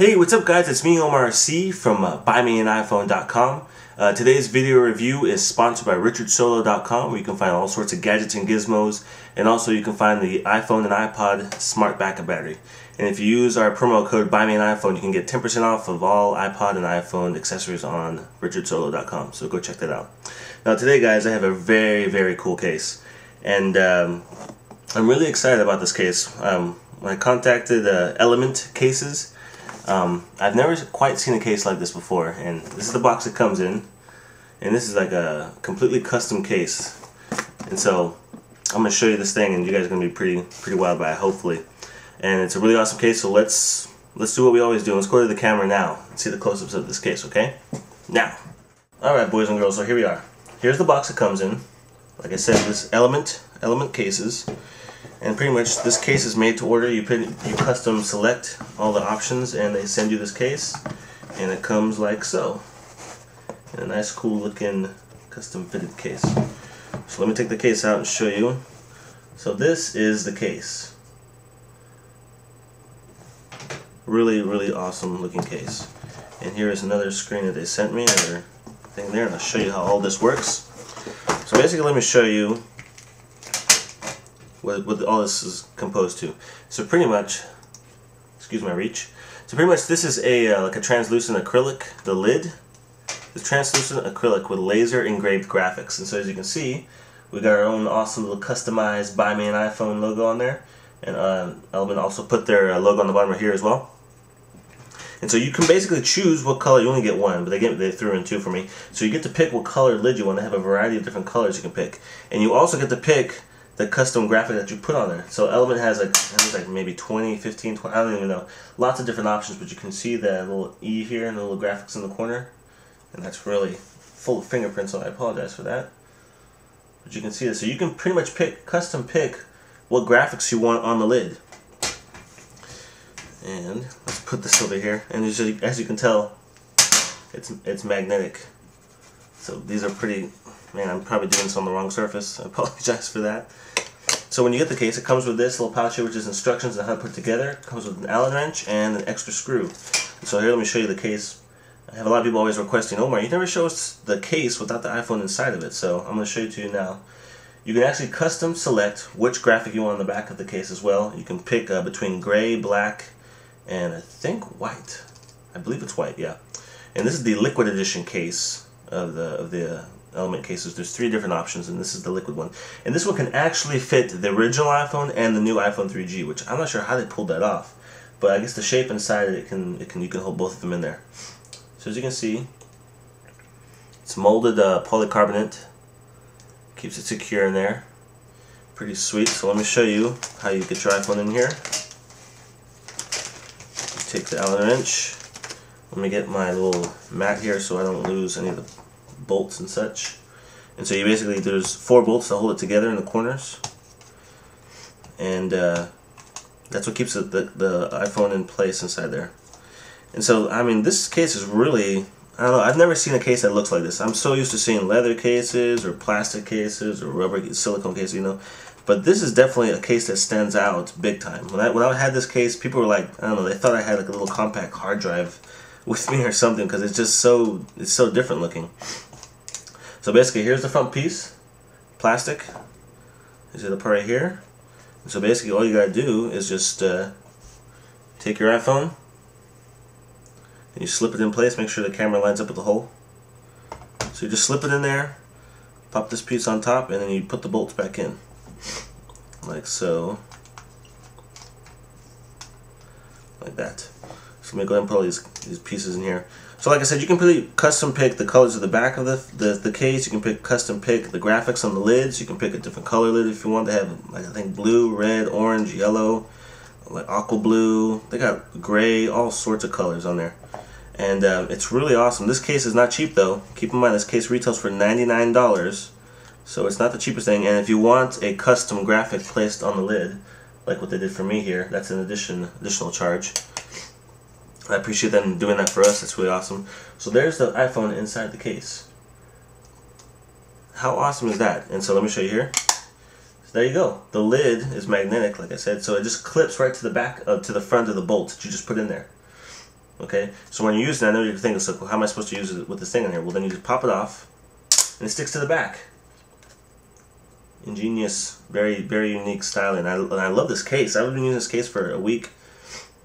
Hey, what's up guys? It's me, Omar from BuyMeAniPhone.com. Today's video review is sponsored by RichardSolo.com, where you can find all sorts of gadgets and gizmos, and also you can find the iPhone and iPod Smart Backup Battery. And if you use our promo code BuyMeAniPhone, you can get 10% off of all iPod and iPhone accessories on RichardSolo.com, so go check that out. Now today guys, I have a very cool case, and I'm really excited about this case. I contacted Element Cases. I've never quite seen a case like this before, and this is the box it comes in, and this is like a completely custom case. And so I'm going to show you this thing, and you guys are going to be pretty wild by it, hopefully. And it's a really awesome case, so let's do what we always do. Let's go to the camera now and see the close-ups of this case, okay? Now, alright boys and girls, so here we are. Here's the box it comes in. Like I said, this Element Cases. And pretty much this case is made to order. You custom select all the options and they send you this case, and it comes like so, in a nice cool looking custom fitted case. So let me take the case out and show you. So this is the case. Really awesome looking case. And here is another screen that they sent me, another thing there, and I'll show you how all this works. So basically let me show you what all this is composed to. So pretty much, excuse my reach. So pretty much this is like a translucent acrylic. The lid is translucent acrylic with laser engraved graphics. And so as you can see, we got our own awesome little customized Buy Me an iPhone logo on there. And Element also put their logo on the bottom right here as well. And so you can basically choose what color. You only get one, but they threw in two for me. So you get to pick what color lid you want. They have a variety of different colors you can pick. And you also get to pick the custom graphic that you put on there. So Element has like maybe 20, 15, 20, I don't even know. Lots of different options, but you can see that little E here and the little graphics in the corner. And that's really full of fingerprints, so I apologize for that. But you can see this. So you can pretty much custom pick what graphics you want on the lid. And let's put this over here. And as you can tell, it's magnetic. So these are pretty, man, I'm probably doing this on the wrong surface. I apologize for that. So when you get the case, it comes with this little pouch here, which is instructions on how to put it together. It comes with an Allen wrench and an extra screw. So here, let me show you the case. I have a lot of people always requesting, Omar, you never show us the case without the iPhone inside of it. So I'm going to show it to you now. You can actually custom select which graphic you want on the back of the case as well. You can pick between gray, black, and I think white. I believe it's white, yeah. And this is the liquid edition case of the Element cases. There's 3 different options, and this is the liquid one. And this one can actually fit the original iPhone and the new iPhone 3G, which I'm not sure how they pulled that off. But I guess the shape inside you can hold both of them in there. So as you can see, it's molded polycarbonate. Keeps it secure in there. Pretty sweet. So let me show you how you get your iPhone in here. Take the Allen wrench. Let me get my little mat here so I don't lose any of the bolts and such. And so you basically, there's 4 bolts to hold it together in the corners. And that's what keeps the iPhone in place inside there. And so, I mean, this case is really, I don't know, I've never seen a case that looks like this. I'm so used to seeing leather cases or plastic cases or rubber silicone cases, you know. But this is definitely a case that stands out big time. When I had this case, people were like, I don't know, they thought I had like a little compact hard drive with me or something, because it's just so different looking. So basically, here's the front piece, plastic. This is the part right here. And so basically, all you gotta do is just take your iPhone and you slip it in place. Make sure the camera lines up with the hole. So you just slip it in there, pop this piece on top, and then you put the bolts back in, like so, like that. So let me go ahead and put all these pieces in here. So like I said, you can really custom pick the colors of the back of the case. You can custom pick the graphics on the lids. You can pick a different color lid if you want to have, like, I think blue, red, orange, yellow, like aqua blue. They got gray, all sorts of colors on there. And it's really awesome. This case is not cheap though. Keep in mind this case retails for $99. So it's not the cheapest thing. And if you want a custom graphic placed on the lid, like what they did for me here, that's an additional charge. I appreciate them doing that for us. That's really awesome. So there's the iPhone inside the case. How awesome is that? And so let me show you here. So there you go. The lid is magnetic, like I said, so it just clips right to the back, to the front of the bolt that you just put in there. Okay, so when you're using it, I know you're thinking, so how am I supposed to use it with this thing in here? Well, then you just pop it off, and it sticks to the back. Ingenious, very, very unique styling. And I love this case. I've been using this case for a week.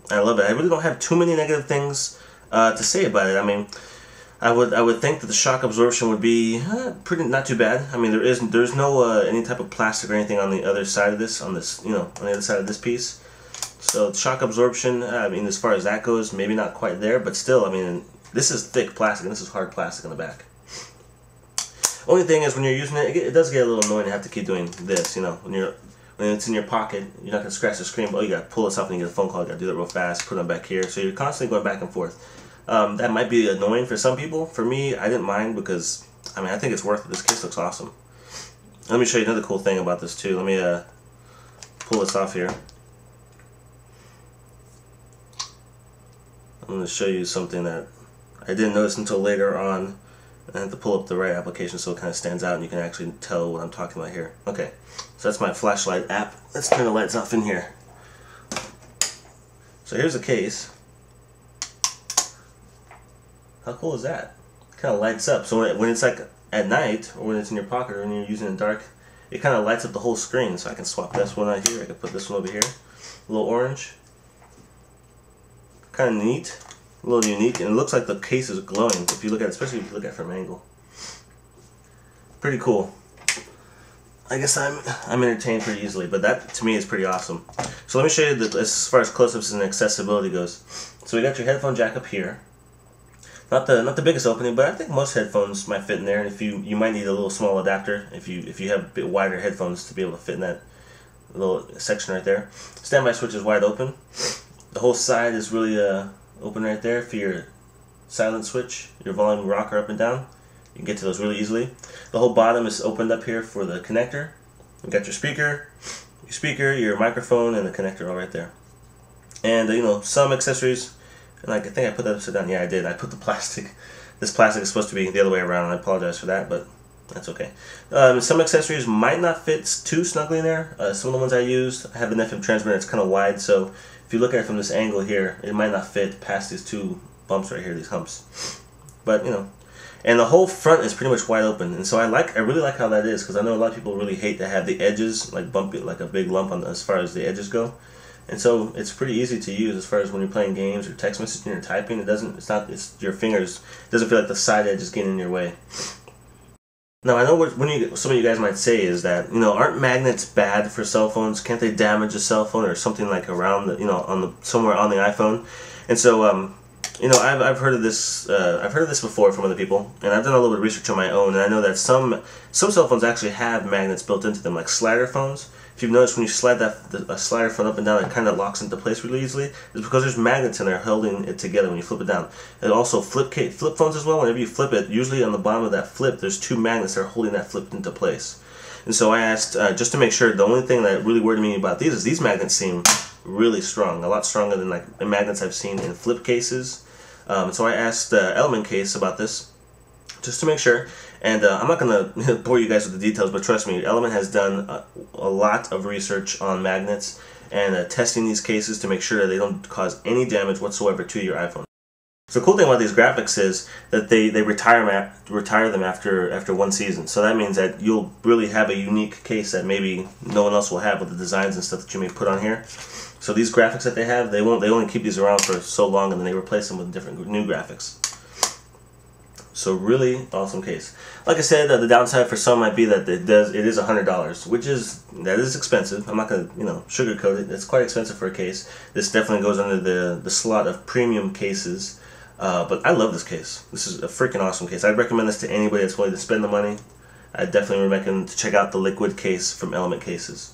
I love it. I really don't have too many negative things to say about it. I mean, I would think that the shock absorption would be pretty not too bad. I mean, there's no any type of plastic or anything on the other side of this, on the other side of this piece. So shock absorption, I mean, as far as that goes, maybe not quite there, but still, I mean, this is thick plastic and this is hard plastic in the back. Only thing is, when you're using it, it does get a little annoying to have to keep doing this. You know, when it's in your pocket, you're not gonna scratch the screen. But you gotta pull this off and you get a phone call. You gotta do that real fast. Put them back here. So you're constantly going back and forth. That might be annoying for some people. For me, I didn't mind because I mean I think it's worth it. This case looks awesome. Let me show you another cool thing about this too. Let me pull this off here. I'm gonna show you something that I didn't notice until later on. I have to pull up the right application so it kind of stands out and you can actually tell what I'm talking about here. Okay, so that's my flashlight app. Let's turn the lights off in here. So here's a case. How cool is that? It kind of lights up. So when it's like at night or when it's in your pocket or when you're using it in dark, it kind of lights up the whole screen. So I can swap this one out here. I can put this one over here. A little orange. Kind of neat. A little unique, and it looks like the case is glowing if you look at it, especially if you look at it from an angle. Pretty cool. I guess I'm entertained pretty easily, but that to me is pretty awesome. So let me show you as far as close-ups and accessibility goes. So we got your headphone jack up here. Not the biggest opening, but I think most headphones might fit in there. And if you might need a little small adapter if you have a bit wider headphones to be able to fit in that little section right there. Standby switch is wide open. The whole side is really open right there for your silent switch, your volume rocker up and down. You can get to those really easily. The whole bottom is opened up here for the connector. You got your speaker, your microphone, and the connector all right there. And you know, some accessories. And like I think I put that upside down. Yeah, I did. I put the plastic. This plastic is supposed to be the other way around. I apologize for that, but that's okay. Some accessories might not fit too snugly in there. Some of the ones I used, I have an FM transmitter. It's kind of wide, so if you look at it from this angle here, it might not fit past these two bumps right here, these humps. But you know, and the whole front is pretty much wide open, and so I really like how that is, because I know a lot of people really hate to have the edges like bumpy, like a big lump on as far as the edges go. And so it's pretty easy to use as far as when you're playing games or text messaging or typing. It's your fingers. It doesn't feel like the side edge is getting in your way. Now I know some of you guys might say is that, you know, aren't magnets bad for cell phones? Can't they damage a cell phone or something like around the, you know, somewhere on the iPhone? And so you know, I've heard of this. I've heard of this before from other people, and I've done a little bit of research on my own. And I know that some cell phones actually have magnets built into them, like slider phones. If you've noticed, when you slide a slider phone up and down, it kind of locks into place really easily. It's because there's magnets in there holding it together when you flip it down. And also flip phones as well. Whenever you flip it, usually on the bottom of that flip, there's two magnets that are holding that flip into place. And so I asked, just to make sure, the only thing that really worried me about these is these magnets seem really strong, a lot stronger than like the magnets I've seen in flip cases. So I asked Element Case about this, just to make sure. And I'm not going to bore you guys with the details, but trust me, Element has done a lot of research on magnets and testing these cases to make sure that they don't cause any damage whatsoever to your iPhone. So the cool thing about these graphics is that they retire them after one season. So that means that you'll really have a unique case that maybe no one else will have with the designs and stuff that you may put on here. So these graphics that they have, they only keep these around for so long, and then they replace them with different new graphics. So really awesome case. Like I said, the downside for some might be that it is $100, which is expensive. I'm not gonna sugarcoat it. It's quite expensive for a case. This definitely goes under the slot of premium cases. But I love this case. This is a freaking awesome case. I'd recommend this to anybody that's willing to spend the money. I definitely recommend to check out the liquid case from Element Cases.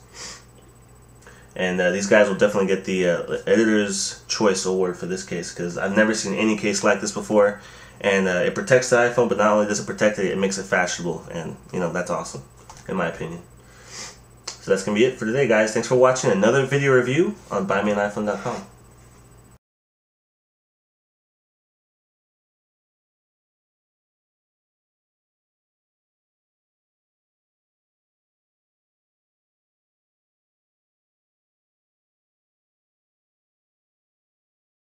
And these guys will definitely get the Editor's Choice Award for this case, because I've never seen any case like this before. And it protects the iPhone, but not only does it protect it, it makes it fashionable. And, that's awesome, in my opinion. So that's going to be it for today, guys. Thanks for watching another video review on BuyMeAniPhone.com.